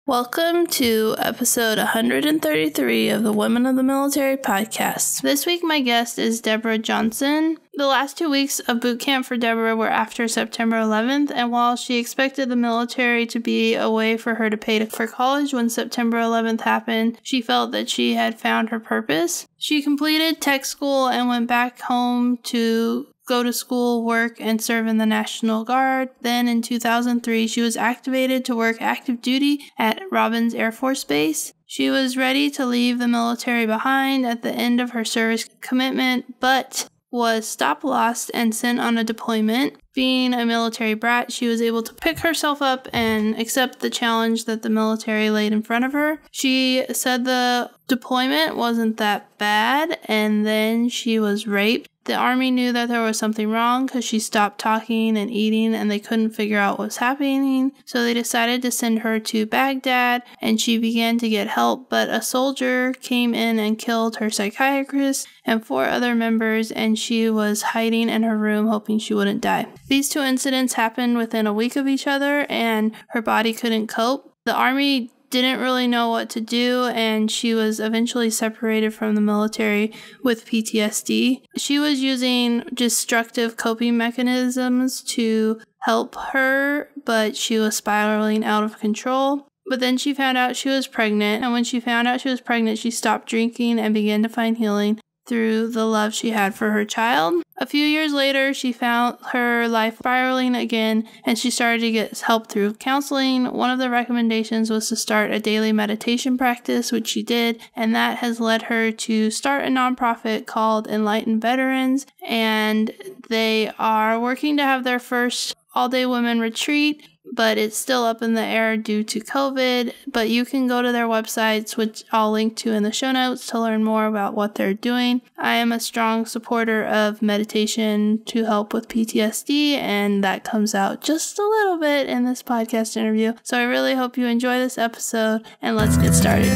Welcome to episode 133 of the Women of the Military podcast. This week, my guest is Debra Johnson. The last 2 weeks of boot camp for Debra were after September 11th, and while she expected the military to be a way for her to pay for college when September 11th happened, she felt that she had found her purpose. She completed tech school and went back home to go to school, work, and serve in the National Guard. Then in 2003, she was activated to work active duty at Robins Air Force Base. She was ready to leave the military behind at the end of her service commitment, but was stop-lost and sent on a deployment. Being a military brat, she was able to pick herself up and accept the challenge that the military laid in front of her. She said the deployment wasn't that bad, and then she was raped. The Army knew that there was something wrong because she stopped talking and eating and they couldn't figure out what was happening. So they decided to send her to Baghdad and she began to get help, but a soldier came in and killed her psychiatrist and 4 other members, and she was hiding in her room hoping she wouldn't die. These 2 incidents happened within a week of each other and her body couldn't cope. The Army didn't really know what to do, and she was eventually separated from the military with PTSD. She was using destructive coping mechanisms to help her, but she was spiraling out of control. But then she found out she was pregnant, and when she found out she was pregnant, she stopped drinking and began to find healing through the love she had for her child. A few years later, she found her life spiraling again, and she started to get help through counseling. One of the recommendations was to start a daily meditation practice, which she did, and that has led her to start a nonprofit called Enlightened Veterans, and they are working to have their first all-day women retreat, but it's still up in the air due to COVID. But you can go to their websites, which I'll link to in the show notes, to learn more about what they're doing. I am a strong supporter of meditation to help with PTSD, and that comes out just a little bit in this podcast interview. So I really hope you enjoy this episode, and let's get started.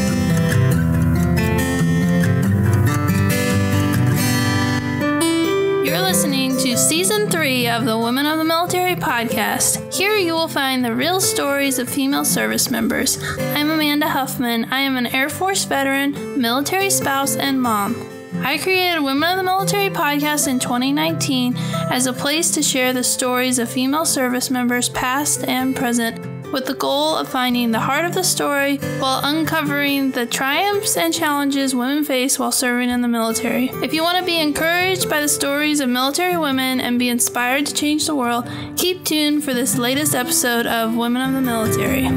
You're listening to Season 3 of the Women of the Military podcast. Here you will find the real stories of female service members. I'm Amanda Huffman. I am an Air Force veteran, military spouse, and mom. I created Women of the Military podcast in 2019 as a place to share the stories of female service members past and present, with the goal of finding the heart of the story while uncovering the triumphs and challenges women face while serving in the military. If you want to be encouraged by the stories of military women and be inspired to change the world, keep tuned for this latest episode of Women of the Military.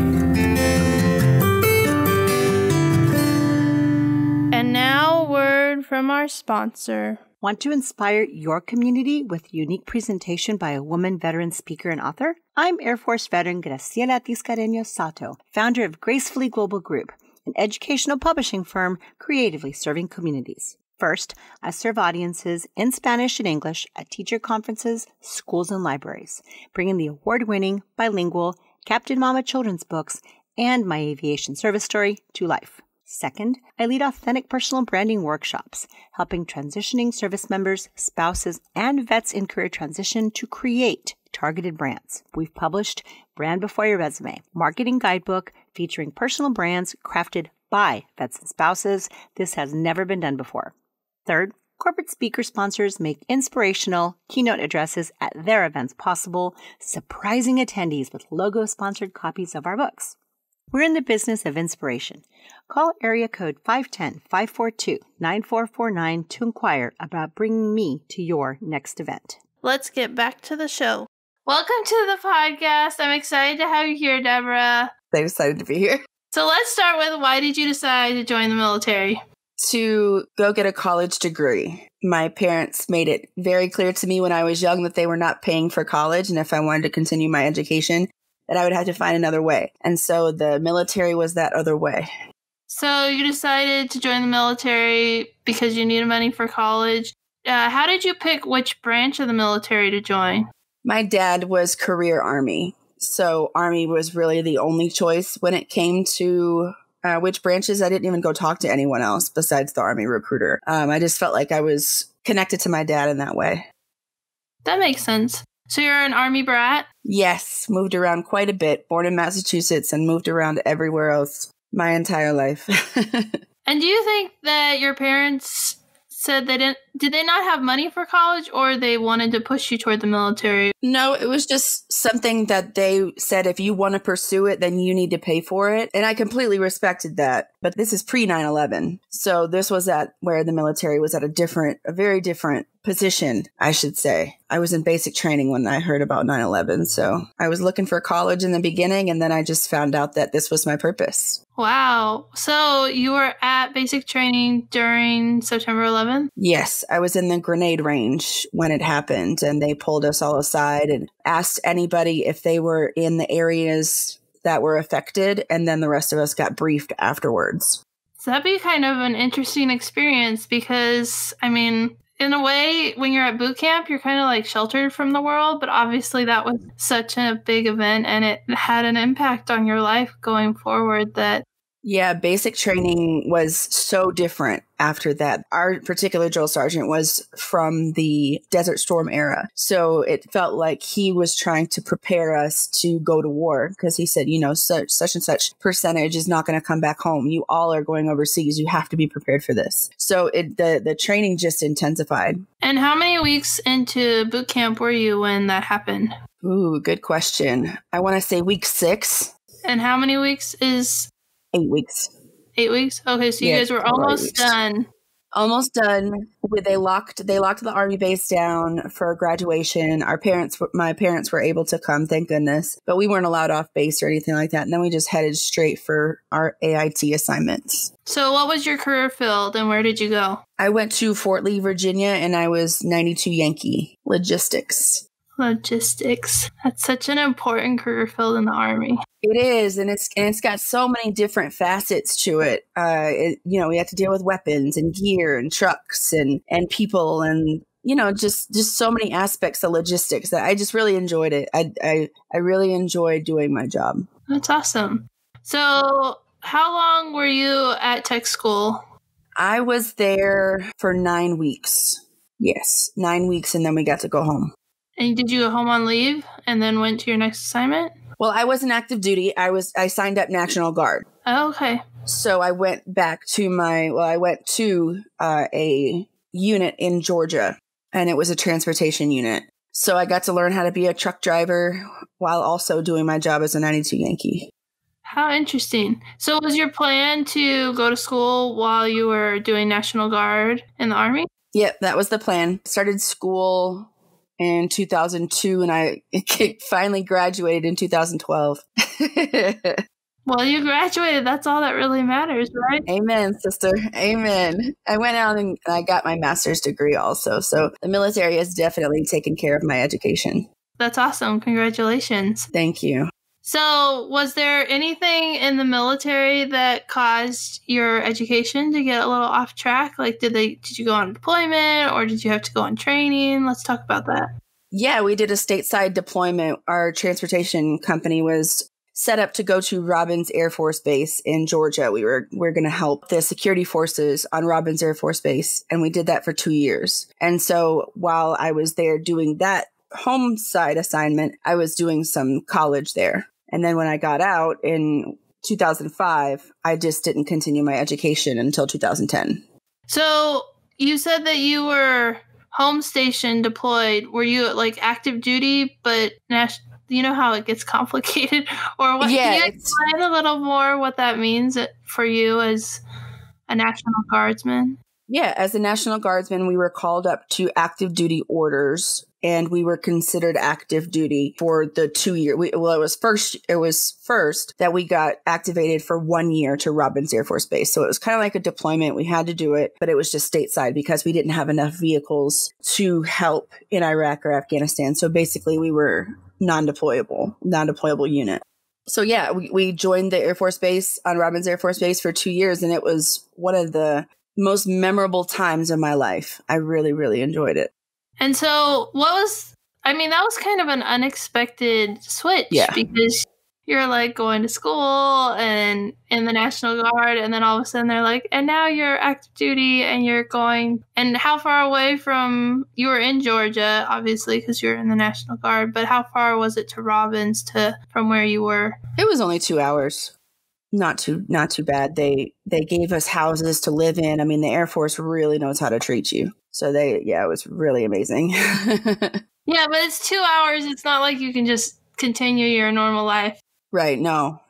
And now, a word from our sponsor. Want to inspire your community with a unique presentation by a woman veteran speaker and author? I'm Air Force veteran Graciela Tiscareño Sato, founder of Gracefully Global Group, an educational publishing firm creatively serving communities. First, I serve audiences in Spanish and English at teacher conferences, schools, and libraries, bringing the award-winning, bilingual Captain Mama children's books and my aviation service story to life. Second, I lead authentic personal branding workshops, helping transitioning service members, spouses, and vets in career transition to create targeted brands. We've published Brand Before Your Resume, marketing guidebook featuring personal brands crafted by vets and spouses. This has never been done before. Third, corporate speaker sponsors make inspirational keynote addresses at their events possible, surprising attendees with logo-sponsored copies of our books. We're in the business of inspiration. Call area code 510-542-9449 to inquire about bringing me to your next event. Let's get back to the show. Welcome to the podcast. I'm excited to have you here, Debra. I'm excited to be here. So let's start with, why did you decide to join the military? To go get a college degree. My parents made it very clear to me when I was young that they were not paying for college, and if I wanted to continue my education, that I would have to find another way. And so the military was that other way. So you decided to join the military because you needed money for college. How did you pick which branch of the military to join? My dad was career Army. So Army was really the only choice when it came to which branches. I didn't even go talk to anyone else besides the Army recruiter. I just felt like I was connected to my dad in that way. That makes sense. So you're an Army brat? Yes, moved around quite a bit. Born in Massachusetts and moved around everywhere else my entire life. And do you think that your parents said did they not have money for college, or they wanted to push you toward the military? No, it was just something that they said, if you want to pursue it, then you need to pay for it. And I completely respected that. But this is pre 9/11. So this was where the military was at a very different position, I should say. I was in basic training when I heard about 9/11. So I was looking for college in the beginning, and then I just found out that this was my purpose. Wow. So you were at basic training during September 11th? Yes, I was in the grenade range when it happened, and they pulled us all aside and asked anybody if they were in the areas that were affected, and then the rest of us got briefed afterwards. So that'd be kind of an interesting experience because, I mean, in a way, when you're at boot camp, you're kind of like sheltered from the world, but obviously that was such a big event and it had an impact on your life going forward that... Yeah, basic training was so different after that. Our particular drill sergeant was from the Desert Storm era. So it felt like he was trying to prepare us to go to war because he said, such and such percentage is not going to come back home. You all are going overseas. You have to be prepared for this. So the training just intensified. And how many weeks into boot camp were you when that happened? Ooh, good question. I want to say week 6. And how many weeks is... 8 weeks. 8 weeks? Okay, so you guys were almost done. Almost done. They locked the Army base down for graduation. My parents were able to come, thank goodness. But we weren't allowed off base or anything like that. And then we just headed straight for our AIT assignments. So what was your career field and where did you go? I went to Fort Lee, Virginia, and I was 92 Yankee Logistics. Logistics. That's such an important career field in the Army. It is, and it's got so many different facets to it. We have to deal with weapons and gear and trucks and people and just so many aspects of logistics that I just really enjoyed it. I really enjoyed doing my job. That's awesome. So, how long were you at tech school? I was there for 9 weeks. Yes, 9 weeks, and then we got to go home. And did you go home on leave and then went to your next assignment? Well, I wasn't active duty. I signed up National Guard. Oh, okay. So I went back to a unit in Georgia, and it was a transportation unit. So I got to learn how to be a truck driver while also doing my job as a 92 Yankee. How interesting. So was your plan to go to school while you were doing National Guard in the Army? Yep, that was the plan. Started school in 2002, and I finally graduated in 2012. Well, you graduated. That's all that really matters, right? Amen, sister. Amen. I went out and I got my master's degree also. So the military has definitely taken care of my education. That's awesome. Congratulations. Thank you. So was there anything in the military that caused your education to get a little off track? Like, did you go on deployment or did you have to go on training? Let's talk about that. Yeah, we did a stateside deployment. Our transportation company was set up to go to Robins Air Force Base in Georgia. We're going to help the security forces on Robins Air Force Base. And we did that for 2 years. And so while I was there doing that home side assignment, I was doing some college there. And then when I got out in 2005, I just didn't continue my education until 2010. So you said that you were home station deployed. Were you like active duty, but you know how it gets complicated? Or what? Yeah, can you explain a little more what that means for you as a National Guardsman? Yeah, as a National Guardsman, we were called up to active duty orders, and we were considered active duty for the 2 year. It was first that we got activated for 1 year to Robins Air Force Base. So it was kind of like a deployment. We had to do it, but it was just stateside because we didn't have enough vehicles to help in Iraq or Afghanistan. So basically we were non-deployable unit. So yeah, we joined the Air Force Base on Robins Air Force Base for 2 years, and it was one of the most memorable times of my life. I really, really enjoyed it. And so that was kind of an unexpected switch. Yeah. Because you're like going to school and in the National Guard, and then all of a sudden they're like, and now you're active duty and you're going. And how far away from, you were in Georgia, obviously, because you're in the National Guard, but how far was it to Robbins from where you were? It was only 2 hours. Not too bad. They gave us houses to live in. I mean, the Air Force really knows how to treat you. So it was really amazing. Yeah, but it's 2 hours. It's not like you can just continue your normal life. Right. No.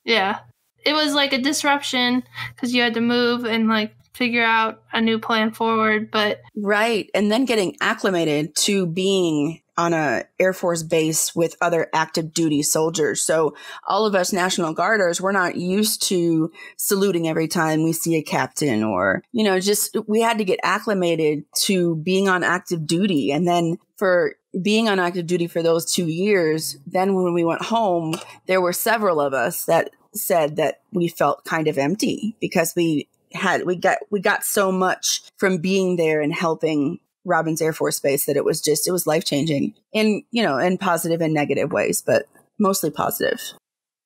Yeah. It was like a disruption because you had to move and like figure out a new plan forward. But right. And then getting acclimated to being on a Air Force base with other active duty soldiers. So all of us National Guarders, we're not used to saluting every time we see a captain or, we had to get acclimated to being on active duty. And then for being on active duty for those 2 years, then when we went home, there were several of us that said that we felt kind of empty because we got so much from being there and helping Robbins Air Force Base that it was life-changing in positive and negative ways, but mostly positive.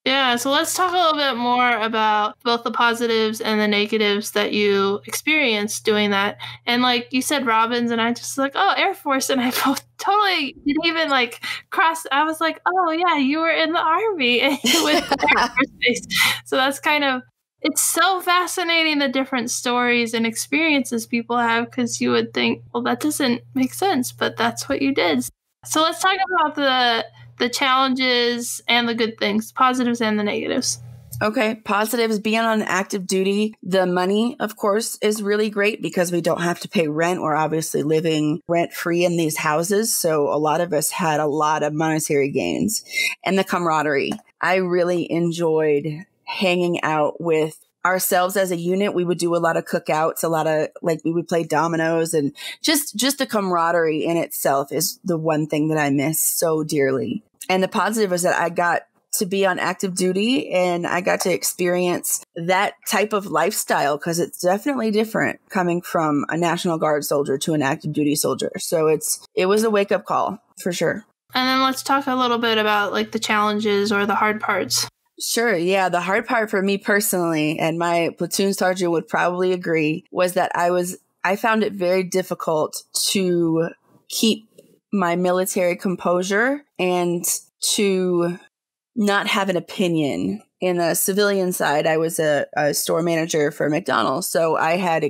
Yeah, so let's talk a little bit more about both the positives and the negatives that you experienced doing that. And like you said, Robbins, and I just like, oh, Air Force, and I totally didn't even like cross. I was like, oh yeah, you were in the Army and you went to Air Force Base. So that's kind of, it's so fascinating the different stories and experiences people have because you would think, well, that doesn't make sense, but that's what you did. So let's talk about the challenges and the good things, positives and the negatives. Okay. Positives, being on active duty. The money, of course, is really great because we don't have to pay rent. We're obviously living rent free in these houses. So a lot of us had a lot of monetary gains. And the camaraderie. I really enjoyed hanging out with ourselves as a unit. We would do a lot of cookouts, we would play dominoes, and just the camaraderie in itself is the one thing that I miss so dearly. And the positive is that I got to be on active duty and I got to experience that type of lifestyle because it's definitely different coming from a National Guard soldier to an active duty soldier. So it was a wake up call for sure. And then let's talk a little bit about like the challenges or the hard parts. Sure. Yeah. The hard part for me personally, and my platoon sergeant would probably agree, was that I found it very difficult to keep my military composure and to not have an opinion. In the civilian side, I was a store manager for McDonald's. So I had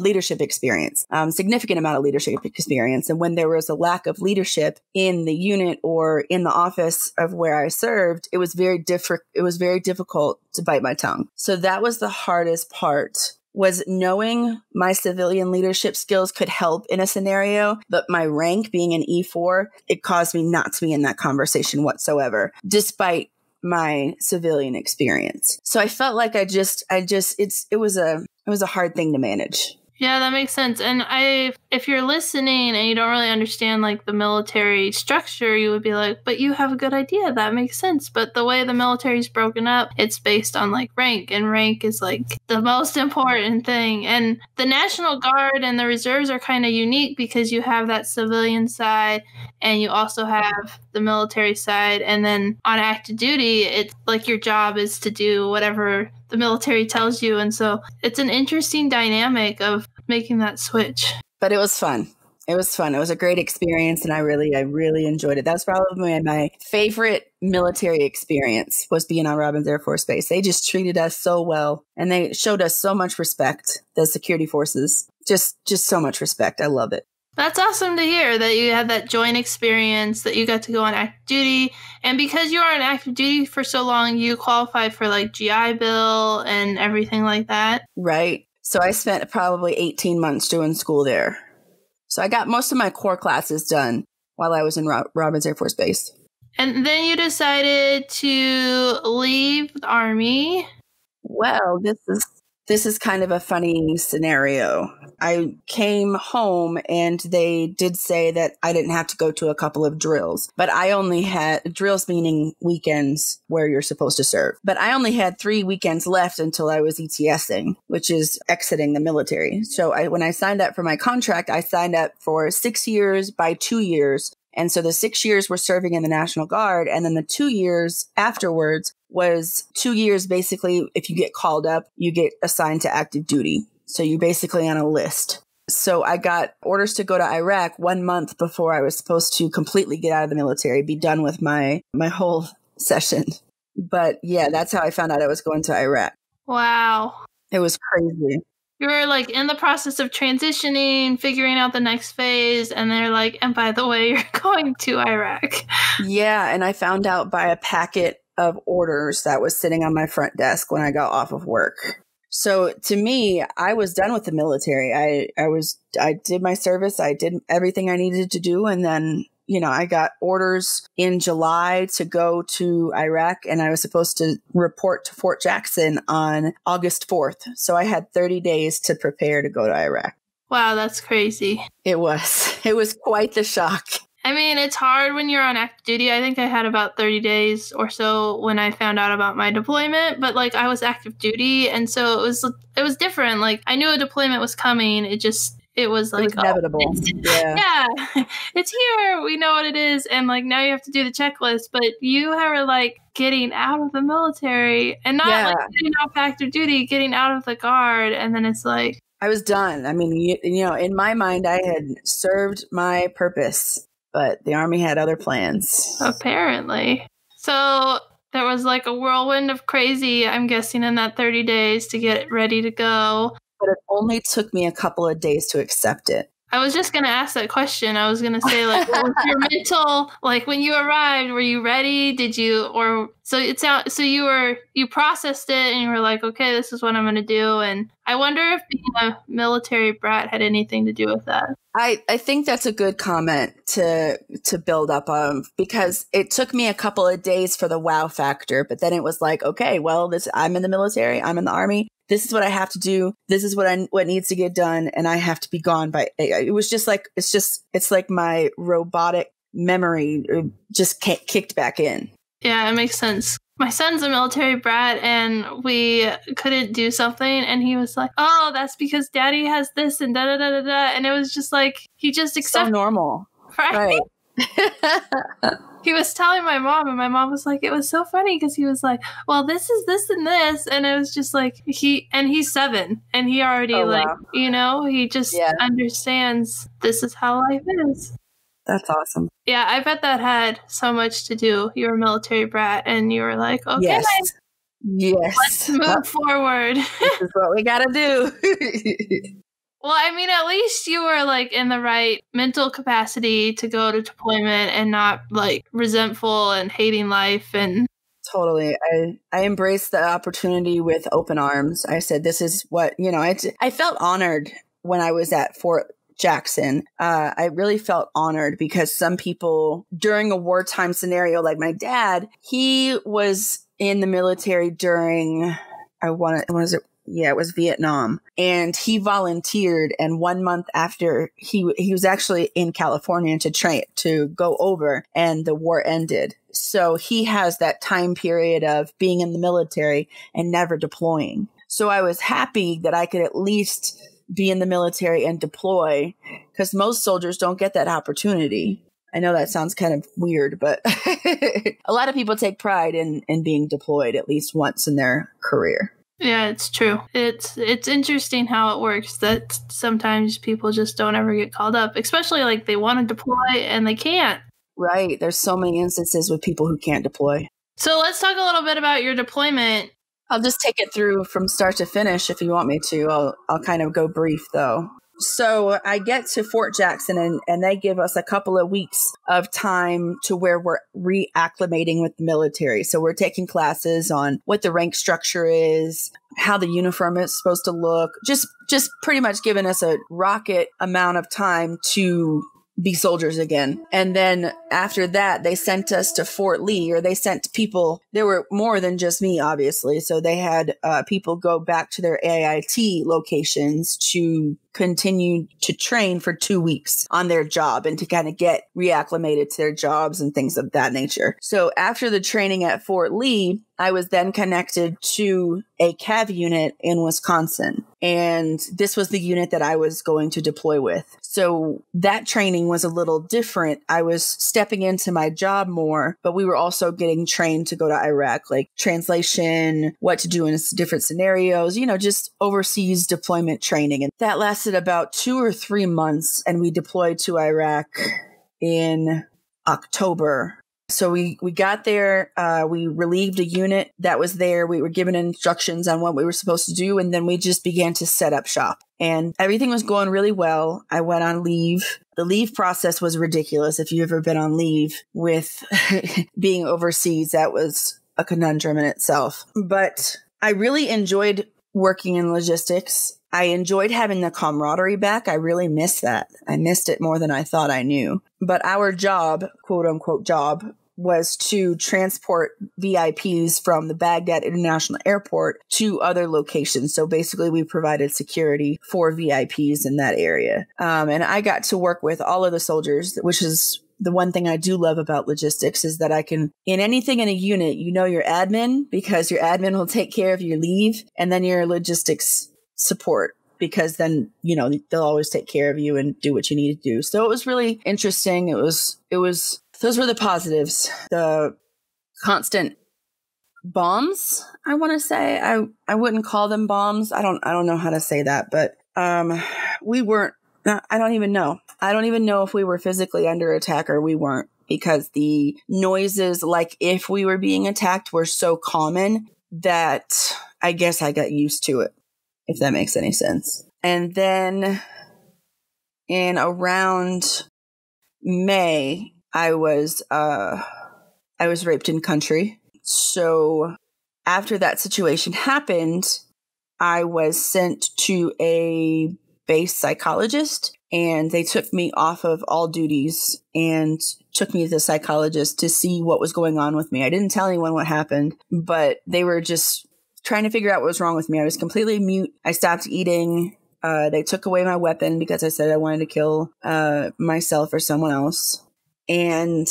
leadership experience, significant amount of leadership experience. And when there was a lack of leadership in the unit or in the office of where I served, it was very difficult to bite my tongue. So that was the hardest part, was knowing my civilian leadership skills could help in a scenario, but my rank being an E4, it caused me not to be in that conversation whatsoever, despite my civilian experience. So I felt like it was a hard thing to manage. Yeah, that makes sense. And if you're listening and you don't really understand like the military structure, you would be like, but you have a good idea. That makes sense. But the way the military is broken up, it's based on like rank, and rank is like the most important thing. And the National Guard and the reserves are kind of unique because you have that civilian side and you also have the military side. And then on active duty, it's like your job is to do whatever the military tells you. And so it's an interesting dynamic of making that switch. But it was fun. It was fun. It was a great experience, and I really enjoyed it. That's probably my favorite military experience, was being on Robbins Air Force Base. They just treated us so well, and they showed us so much respect, the security forces. Just so much respect. I love it. That's awesome to hear that you had that joint experience, that you got to go on active duty. And because you were on active duty for so long, you qualified for like GI Bill and everything like that. Right. So I spent probably 18 months doing school there. So I got most of my core classes done while I was in Robbins Air Force Base. And then you decided to leave the Army. Well, this is kind of a funny scenario. I came home and they did say that I didn't have to go to a couple of drills, but I only had drills, meaning weekends where you're supposed to serve. But I only had 3 weekends left until I was ETSing, which is exiting the military. So when I signed up for my contract, I signed up for 6 years by 2 years. And so the 6 years were serving in the National Guard. And then the 2 years afterwards was 2 years. Basically, if you get called up, you get assigned to active duty. So you're basically on a list. So I got orders to go to Iraq 1 month before I was supposed to completely get out of the military, be done with my whole session. But yeah, that's how I found out I was going to Iraq. Wow. It was crazy. You were like in the process of transitioning, figuring out the next phase, and they're like, and by the way, you're going to Iraq. Yeah, and I found out by a packet of orders that was sitting on my front desk when I got off of work. So to me, I was done with the military. I did my service. I did everything I needed to do. And then, I got orders in July to go to Iraq, and I was supposed to report to Fort Jackson on August 4th. So I had 30 days to prepare to go to Iraq. Wow, that's crazy. It was quite the shock. I mean, it's hard when you're on active duty. I think I had about 30 days or so when I found out about my deployment, but like I was active duty. And so it was different. Like I knew a deployment was coming. It was like, it was inevitable. Yeah, it's here. We know what it is. And like now you have to do the checklist, but you are like getting out of the military and not like getting off active duty, getting out of the Guard. And then it's like, I was done. I mean, in my mind, I had served my purpose. But the Army had other plans. Apparently. So there was like a whirlwind of crazy, I'm guessing, in that 30 days to get ready to go. But it only took me a couple of days to accept it. I was just going to ask that question. I was going to say, like, what was your mental, like, when you arrived, were you ready? Did you, or, so you processed it and you were like, okay, this is what I'm going to do. And I wonder if being a military brat had anything to do with that. I think that's a good comment to build up on, because it took me a couple of days for the wow factor, but then it was like, okay, well, I'm in the military, I'm in the Army. This is what I have to do. This is what needs to get done. And I have to be gone by, it was just like, it's like my robotic memory just kicked back in. Yeah, it makes sense. My son's a military brat and we couldn't do something. And he was like, oh, that's because daddy has this and da da da da da. And it was just like, he just accepted. So normal. Right. He was telling my mom, and my mom was like, it was so funny because he was like, well, this is this and this. And it was just like, he's 7 and he already wow. He just understands this is how life is. That's awesome. Yeah, I bet that had so much to do. You were a military brat and you were like, okay, yes. Let's move forward. This is what we got to do. Well, I mean, at least you were like in the right mental capacity to go to deployment and not like resentful and hating life. And totally. I embraced the opportunity with open arms. I said, this is what, I felt honored when I was at Fort Jackson. I really felt honored because some people during a wartime scenario, like my dad, he was in the military during, it was Vietnam, and he volunteered. And 1 month after he was actually in California to go over, and the war ended. So he has that time period of being in the military and never deploying. So I was happy that I could at least be in the military and deploy, because most soldiers don't get that opportunity. I know that sounds kind of weird, but a lot of people take pride in being deployed at least once in their career. Yeah, it's true. It's interesting how it works that sometimes people just don't ever get called up, especially like they want to deploy and they can't. Right. There's so many instances with people who can't deploy. So let's talk a little bit about your deployment. I'll just take it through from start to finish if you want me to. I'll kind of go brief though. So I get to Fort Jackson and they give us a couple of weeks of time to where we're reacclimating with the military. So we're taking classes on what the rank structure is, how the uniform is supposed to look, just pretty much giving us a rocket amount of time to be soldiers again. And then after that, they sent us to Fort Lee, or they sent people. There were more than just me, obviously. So they had people go back to their AIT locations to continue to train for 2 weeks on their job and to kind of get reacclimated to their jobs and things of that nature. So after the training at Fort Lee, I was then connected to a CAV unit in Wisconsin. And this was the unit that I was going to deploy with. So that training was a little different. I was stepping into my job more, but we were also getting trained to go to Iraq, like translation, what to do in different scenarios, just overseas deployment training. And that lasted about 2 or 3 months. And we deployed to Iraq in October. So we got there, we relieved a unit that was there. We were given instructions on what we were supposed to do. And then we just began to set up shop and everything was going really well. I went on leave. The leave process was ridiculous. If you've ever been on leave with being overseas, that was a conundrum in itself. But I really enjoyed working in logistics. I enjoyed having the camaraderie back. I really missed that. I missed it more than I thought I knew. But our job, quote unquote job, was to transport VIPs from the Baghdad International Airport to other locations. So basically we provided security for VIPs in that area. And I got to work with all of the soldiers, which is the one thing I do love about logistics is that I can, in anything in a unit, your admin, because your admin will take care of your leave, and then your logistics support, because then, they'll always take care of you and do what you need to do. So it was really interesting. It was, those were the positives. The constant bombs, I want to say, I wouldn't call them bombs. I don't know how to say that, but, we weren't, I don't even know. I don't even know if we were physically under attack or we weren't, because the noises, like if we were being attacked, were so common that I guess I got used to it, if that makes any sense. And then in around May, I was raped in country. So after that situation happened, I was sent to a base psychologist, and they took me off of all duties and took me to the psychologist to see what was going on with me. I didn't tell anyone what happened, but they were just trying to figure out what was wrong with me. I was completely mute. I stopped eating. They took away my weapon because I said I wanted to kill myself or someone else. And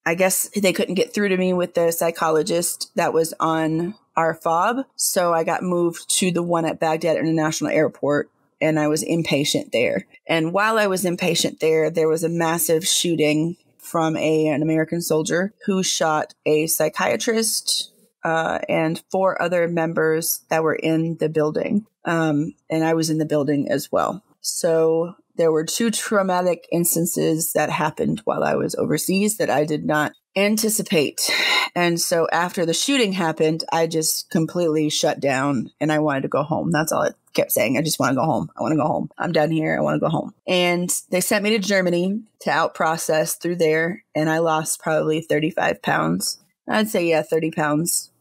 I guess they couldn't get through to me with the psychologist that was on our FOB. So I got moved to the one at Baghdad International Airport, and I was inpatient there. And while I was inpatient there was a massive shooting from an American soldier who shot a psychiatrist and 4 other members that were in the building. And I was in the building as well. So there were 2 traumatic instances that happened while I was overseas that I did not anticipate. And so after the shooting happened, I just completely shut down and I wanted to go home. That's all I kept saying. I just want to go home. I want to go home. I'm done here. I want to go home. And they sent me to Germany to out process through there. And I lost probably 35 pounds. I'd say, 30 pounds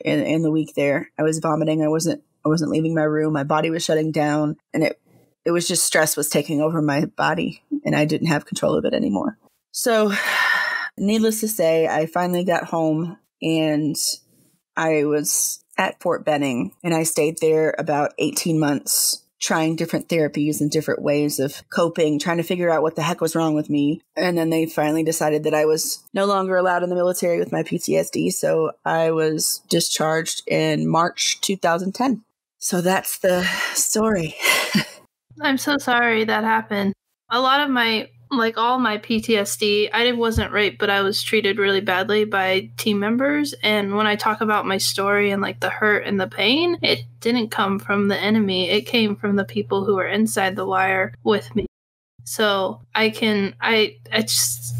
in the week there. I was vomiting. I wasn't leaving my room. My body was shutting down, and it was just stress was taking over my body, and I didn't have control of it anymore. So needless to say, I finally got home, and I was at Fort Benning, and I stayed there about 18 months, trying different therapies and different ways of coping, trying to figure out what the heck was wrong with me. And then they finally decided that I was no longer allowed in the military with my PTSD. So I was discharged in March 2010. So that's the story. I'm so sorry that happened. A lot of all my PTSD, I wasn't raped, but I was treated really badly by team members. And when I talk about my story and the hurt and the pain, it didn't come from the enemy. It came from the people who were inside the wire with me. So it's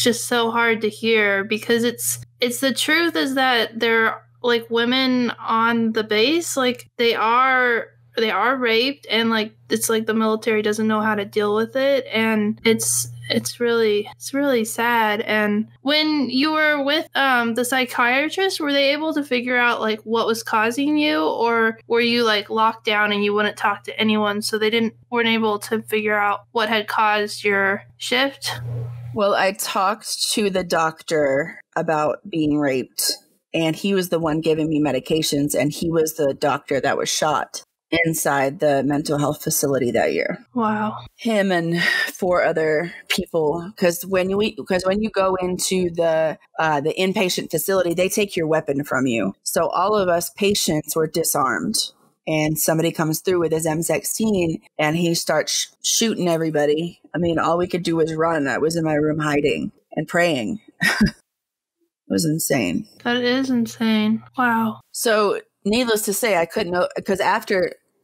just so hard to hear, because it's the truth is that they're women on the base, they are raped, and it's the military doesn't know how to deal with it, and it's really sad. And when you were with the psychiatrist, were they able to figure out what was causing you, or were you locked down and you wouldn't talk to anyone, so they weren't able to figure out what had caused your shift? Well, I talked to the doctor about being raped, and he was the one giving me medications, and he was the doctor that was shot. inside the mental health facility that year. Wow. Him and 4 other people. Because when you go into the inpatient facility, they take your weapon from you. So all of us patients were disarmed. And somebody comes through with his M16 and he starts shooting everybody. I mean, all we could do was run. I was in my room hiding and praying. It was insane. That is insane. Wow. So needless to say, I couldn't know because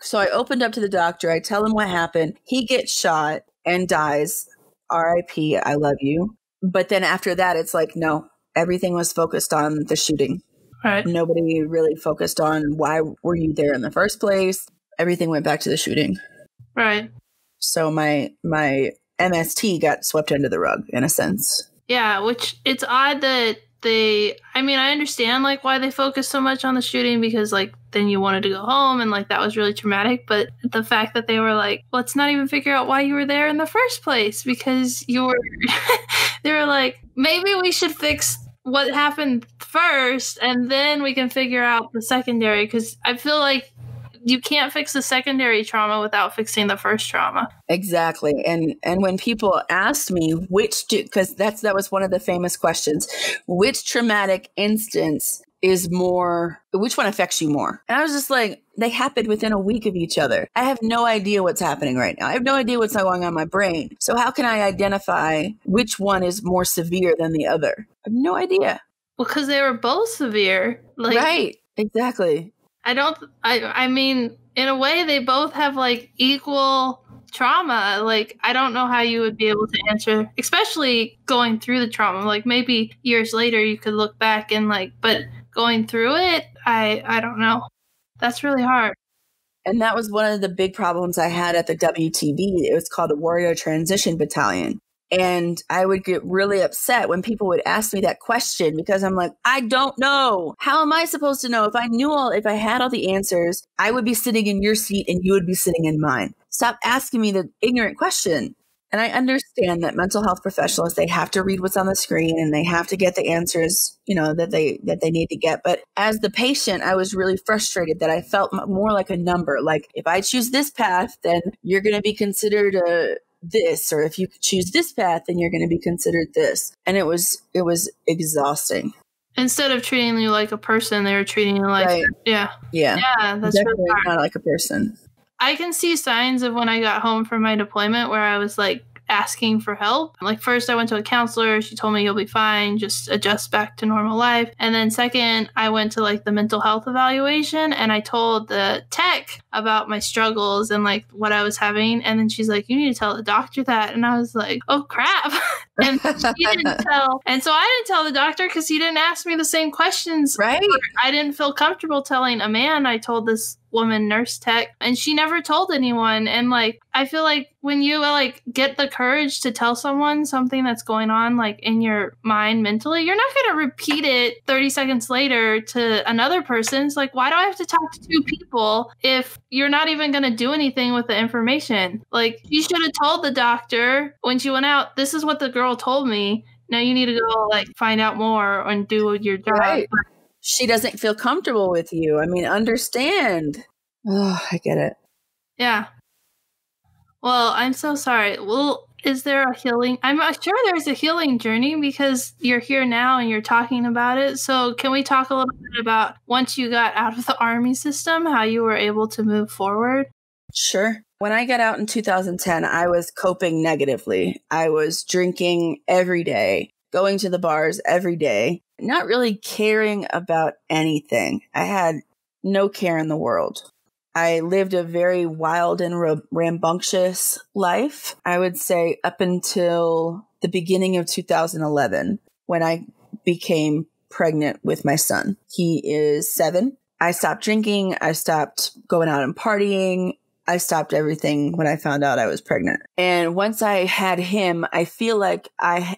so I opened up to the doctor. I tell him what happened. He gets shot and dies. R.I.P. I love you. But then after that, it's like, no, everything was focused on the shooting. Right. Nobody really focused on why were you there in the first place. Everything went back to the shooting. Right. So my MST got swept under the rug in a sense. Yeah, which it's odd that I understand like why they focus so much on the shooting because like then you wanted to go home and like that was really traumatic. But the fact that they were like, let's not even figure out why you were there in the first place because you were, they were like, maybe we should fix what happened first and then we can figure out the secondary because I feel like you can't fix the secondary trauma without fixing the first trauma. Exactly. And when people asked me because that was one of the famous questions, which traumatic instance which one affects you more? And I was just like, they happened within a week of each other. I have no idea what's happening right now. I have no idea what's going on in my brain. So how can I identify which one is more severe than the other? I have no idea. Well, because they were both severe. Right. Exactly. I mean, in a way, they both have like equal trauma. Like, I don't know how you would be able to answer, especially going through the trauma. Like, maybe years later you could look back and like, but going through it, I don't know. That's really hard. And that was one of the big problems I had at the WTB. It was called the Warrior Transition Battalion. And I would get really upset when people would ask me that question because I'm like, I don't know. How am I supposed to know? If I had all the answers, I would be sitting in your seat and you would be sitting in mine. Stop asking me the ignorant question. And I understand that mental health professionals, they have to read what's on the screen and they have to get the answers, that they need to get. But as the patient, I was really frustrated that I felt more like a number. Like if I choose this path, then you're going to be considered this, or if you choose this path, then you're going to be considered this. And it was exhausting. Instead of treating you like a person, they were treating you like, right. Yeah, that's definitely really hard. Not like a person. I can see signs of when I got home from my deployment where I was like asking for help. Like first I went to a counselor. She told me you'll be fine. Just adjust back to normal life. And then second, I went to like the mental health evaluation and I told the tech about my struggles and like what I was having. And then she's like, you need to tell the doctor that. And I was like, oh crap. And she didn't tell. And so I didn't tell the doctor because he didn't ask me the same questions. Right. I didn't feel comfortable telling a man. I told this woman nurse tech and she never told anyone. And like I feel like when you like get the courage to tell someone something that's going on like in your mind mentally, you're not going to repeat it 30 seconds later to another person. It's like, why do I have to talk to 2 people if you're not even going to do anything with the information? Like you should have told the doctor when she went out, this is what the girl told me. Now you need to go like find out more and do your job. Right. She doesn't feel comfortable with you. I mean, understand. Oh, I get it. Yeah. Well, I'm so sorry. Well, is there a healing? I'm sure there's a healing journey because you're here now and you're talking about it. So can we talk a little bit about once you got out of the Army system, how you were able to move forward? Sure. When I got out in 2010, I was coping negatively. I was drinking every day, going to the bars every day, not really caring about anything. I had no care in the world. I lived a very wild and rambunctious life, I would say, up until the beginning of 2011, when I became pregnant with my son. He is 7. I stopped drinking. I stopped going out and partying. I stopped everything when I found out I was pregnant. And once I had him, I feel like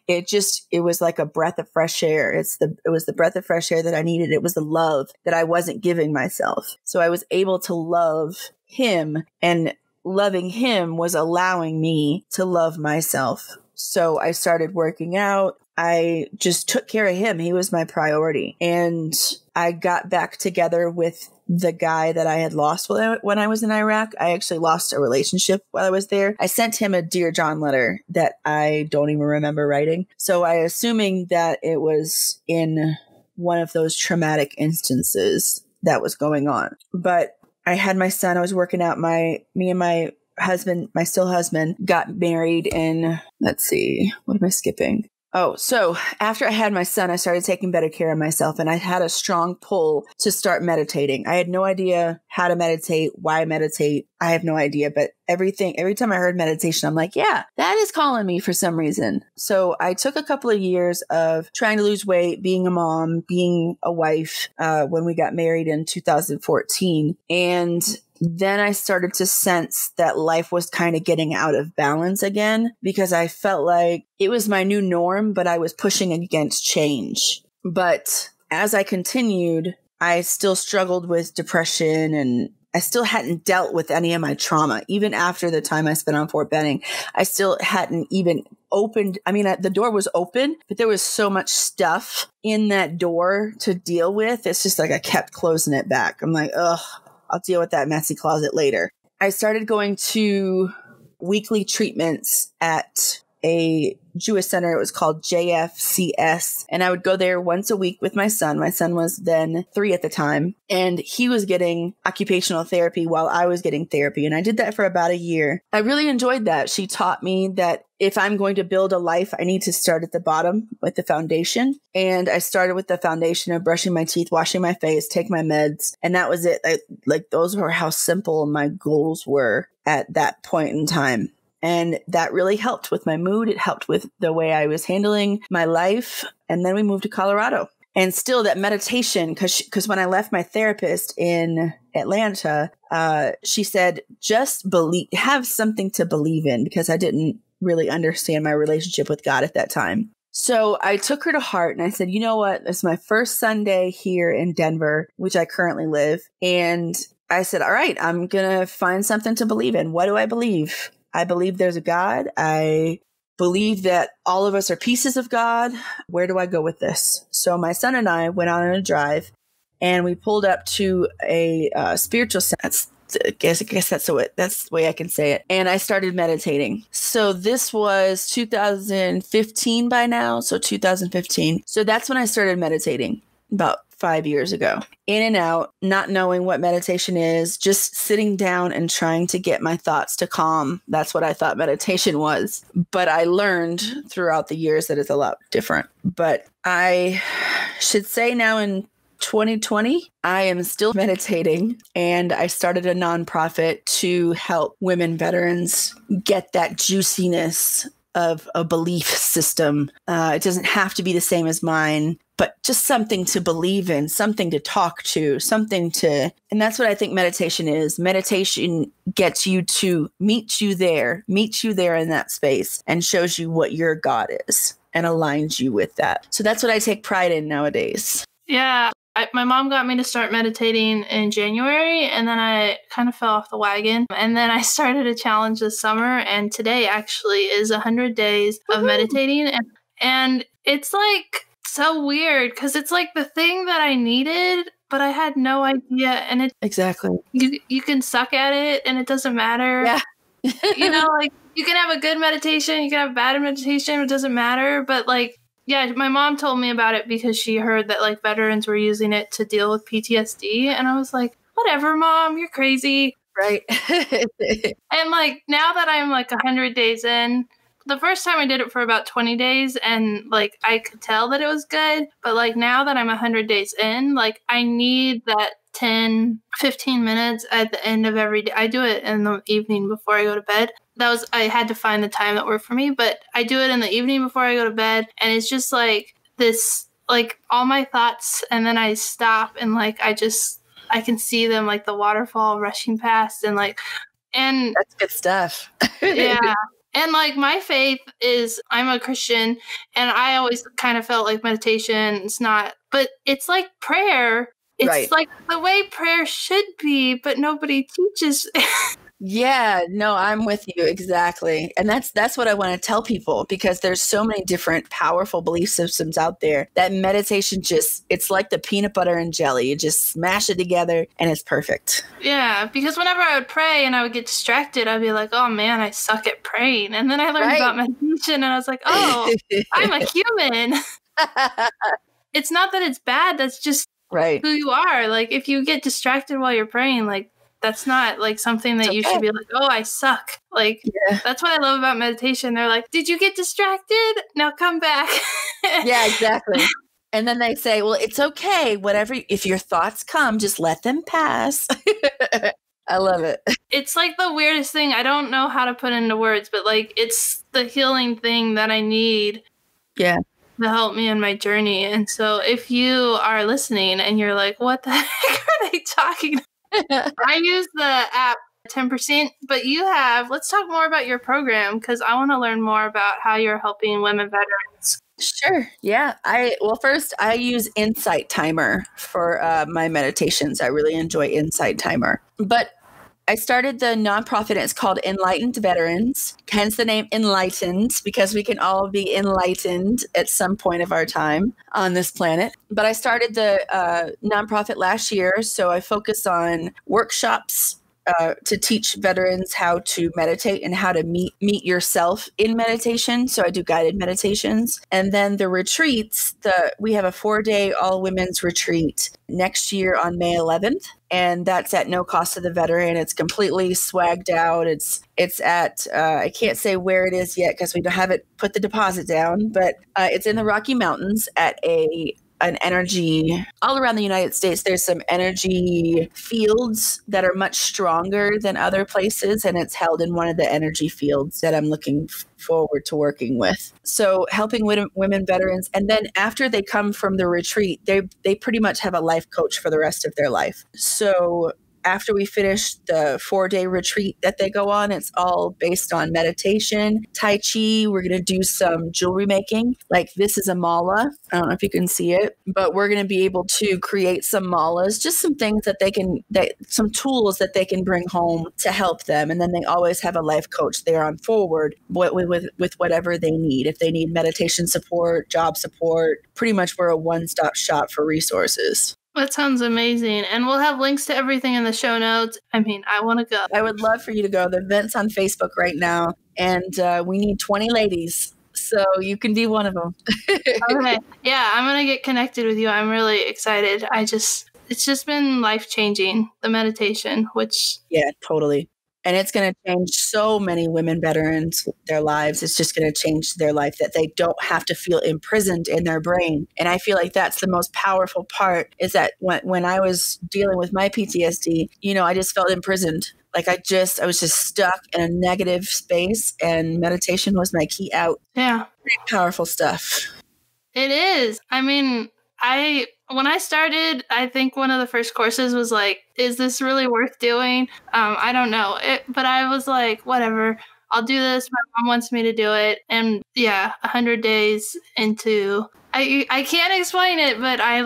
it was like a breath of fresh air. It was the breath of fresh air that I needed. It was the love that I wasn't giving myself. So I was able to love him, and loving him was allowing me to love myself. So I started working out. I just took care of him. He was my priority. And I got back together with the guy that I had lost when I was in Iraq. I actually lost a relationship while I was there. I sent him a Dear John letter that I don't even remember writing. So I assuming that it was in one of those traumatic instances that was going on. But I had my son. I was working out. Me and my husband, my still husband, got married in, let's see, what am I skipping? Oh, so after I had my son, I started taking better care of myself, and I had a strong pull to start meditating. I had no idea how to meditate, why meditate. I have no idea, but every time I heard meditation, I'm like, yeah, that is calling me for some reason. So I took a couple of years of trying to lose weight, being a mom, being a wife, when we got married in 2014. And then I started to sense that life was kind of getting out of balance again, because I felt like it was my new norm, but I was pushing against change. But as I continued, I still struggled with depression, and I still hadn't dealt with any of my trauma. Even after the time I spent on Fort Benning, I still hadn't even opened. I mean, the door was open, but there was so much stuff in that door to deal with. It's just like I kept closing it back. I'm like, ugh, I'll deal with that messy closet later. I started going to weekly treatments at a Jewish center. It was called JFCS. And I would go there once a week with my son. My son was then 3 at the time, and he was getting occupational therapy while I was getting therapy. And I did that for about a year. I really enjoyed that. She taught me that if I'm going to build a life, I need to start at the bottom with the foundation. And I started with the foundation of brushing my teeth, washing my face, take my meds. And that was it. Those were how simple my goals were at that point in time. And that really helped with my mood. It helped with the way I was handling my life. And then we moved to Colorado. And still that meditation, because when I left my therapist in Atlanta, she said, just have something to believe in, because I didn't really understand my relationship with God at that time. So I took her to heart and I said, you know what? This is my first Sunday here in Denver, which I currently live. And I said, all right, I'm going to find something to believe in. What do I believe? I believe there's a God. I believe that all of us are pieces of God. Where do I go with this? So my son and I went on a drive, and we pulled up to a spiritual center. I guess that's the way I can say it. And I started meditating. So this was 2015 by now. So 2015. So that's when I started meditating, about 5 years ago. In and out, not knowing what meditation is, just sitting down and trying to get my thoughts to calm. That's what I thought meditation was. But I learned throughout the years that it's a lot different. But I should say now in 2020, I am still meditating, and I started a nonprofit to help women veterans get that juiciness of a belief system. It doesn't have to be the same as mine, but just something to believe in, something to talk to, and that's what I think meditation is. Meditation gets you to meet you there in that space, and shows you what your God is and aligns you with that. So that's what I take pride in nowadays. Yeah. My mom got me to start meditating in January, and then I kind of fell off the wagon. And then I started a challenge this summer, and today actually is 100 days of meditating. And it's like so weird, because it's like the thing that I needed, but I had no idea. And Exactly. You can suck at it, and it doesn't matter. Yeah. Like you can have a good meditation, you can have bad meditation, it doesn't matter. But like, yeah, my mom told me about it because she heard that like veterans were using it to deal with PTSD. And I was like, whatever, Mom, you're crazy. Right. And like now that I'm like 100 days in, the first time I did it for about 20 days, and like I could tell that it was good. But like now that I'm 100 days in, like I need that 10-15 minutes at the end of every day. I do it in the evening before I go to bed. I had to find the time that worked for me, but I do it in the evening before I go to bed. And it's just like this, like all my thoughts, and then I stop, and like I can see them, like the waterfall rushing past, and that's good stuff. Yeah. And like my faith is, I'm a Christian, and I always kind of felt like meditation is not, but it's like prayer. It's right. Like the way prayer should be, but nobody teaches. Yeah, no, I'm with you exactly. And that's what I want to tell people, because there's so many different powerful belief systems out there that meditation just, it's like the peanut butter and jelly. You just smash it together and it's perfect. Yeah, because whenever I would pray and I would get distracted, I'd be like, oh man, I suck at praying. And then I learned about meditation and I was like, oh, I'm a human. It's not that it's bad, that's just who you are. Like, if you get distracted while you're praying, like, that's not like something that you should be like, oh, I suck. Like, that's what I love about meditation. They're like, did you get distracted? Now come back. Yeah, exactly. And then they say, well, it's okay. Whatever, if your thoughts come, just let them pass. I love it. It's like the weirdest thing. I don't know how to put into words, but like, it's the healing thing that I need. Yeah. To help me in my journey. And so if you are listening and you're like, what the heck are they talking about? I use the app 10%, but let's talk more about your program, because I want to learn more about how you're helping women veterans. Sure. Yeah. First, I use Insight Timer for my meditations. I really enjoy Insight Timer. But I started the nonprofit. It's called Enlightened Veterans, hence the name Enlightened, because we can all be enlightened at some point of our time on this planet. But I started the nonprofit last year, so I focus on workshops to teach veterans how to meditate and how to meet yourself in meditation. So I do guided meditations. And then the retreats, we have a 4-day all women's retreat next year on May 11th. And that's at no cost to the veteran. It's completely swagged out. It's at, I can't say where it is yet because we haven't put the deposit down, but it's in the Rocky Mountains at an energy, all around the United States. There's some energy fields that are much stronger than other places, and it's held in one of the energy fields that I'm looking forward to working with. So helping women veterans, and then after they come from the retreat, they pretty much have a life coach for the rest of their life. So after we finish the 4-day retreat that they go on, it's all based on meditation, Tai Chi. We're going to do some jewelry making. Like, this is a mala. I don't know if you can see it, but we're going to be able to create some malas, just some things some tools that they can bring home to help them. And then they always have a life coach there on forward with whatever they need. If they need meditation support, job support, pretty much we're a one-stop shop for resources. That sounds amazing. And we'll have links to everything in the show notes. I mean, I want to go. I would love for you to go. The event's on Facebook right now, and we need 20 ladies. So you can be one of them. Okay. Yeah, I'm going to get connected with you. I'm really excited. It's just been life-changing, the meditation, which... Yeah, totally. And it's going to change so many women veterans, their lives. It's just going to change their life, that they don't have to feel imprisoned in their brain. And I feel like that's the most powerful part, is that when I was dealing with my PTSD, I just felt imprisoned. Like I was just stuck in a negative space, and meditation was my key out. Yeah. Pretty powerful stuff. It is. I mean, when I started, I think one of the first courses was like, is this really worth doing? I don't know. But I was like, whatever, I'll do this. My mom wants me to do it. And yeah, 100 days into, I can't explain it, but I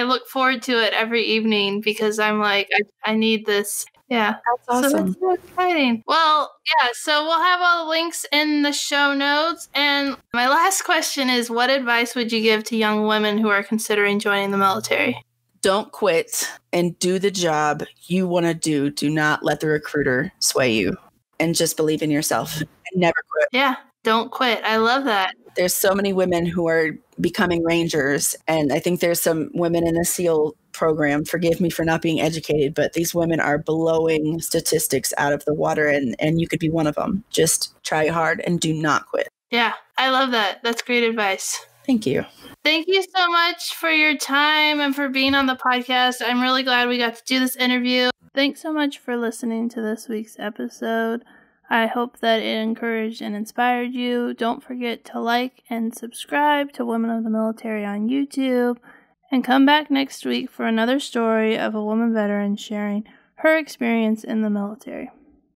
look forward to it every evening, because I'm like, I need this. Yeah. That's awesome. So that's so exciting. Well, yeah, so we'll have all the links in the show notes. And my last question is, what advice would you give to young women who are considering joining the military? Don't quit and do the job you want to do. Do not let the recruiter sway you, and just believe in yourself and never quit. Yeah, don't quit. I love that. There's so many women who are becoming Rangers, and I think there's some women in the SEAL program. Forgive me for not being educated, but these women are blowing statistics out of the water, and you could be one of them. Just try hard and do not quit. Yeah, I love that. That's great advice. Thank you. Thank you so much for your time and for being on the podcast. I'm really glad we got to do this interview. Thanks so much for listening to this week's episode. I hope that it encouraged and inspired you. Don't forget to like and subscribe to Women of the Military on YouTube. And come back next week for another story of a woman veteran sharing her experience in the military.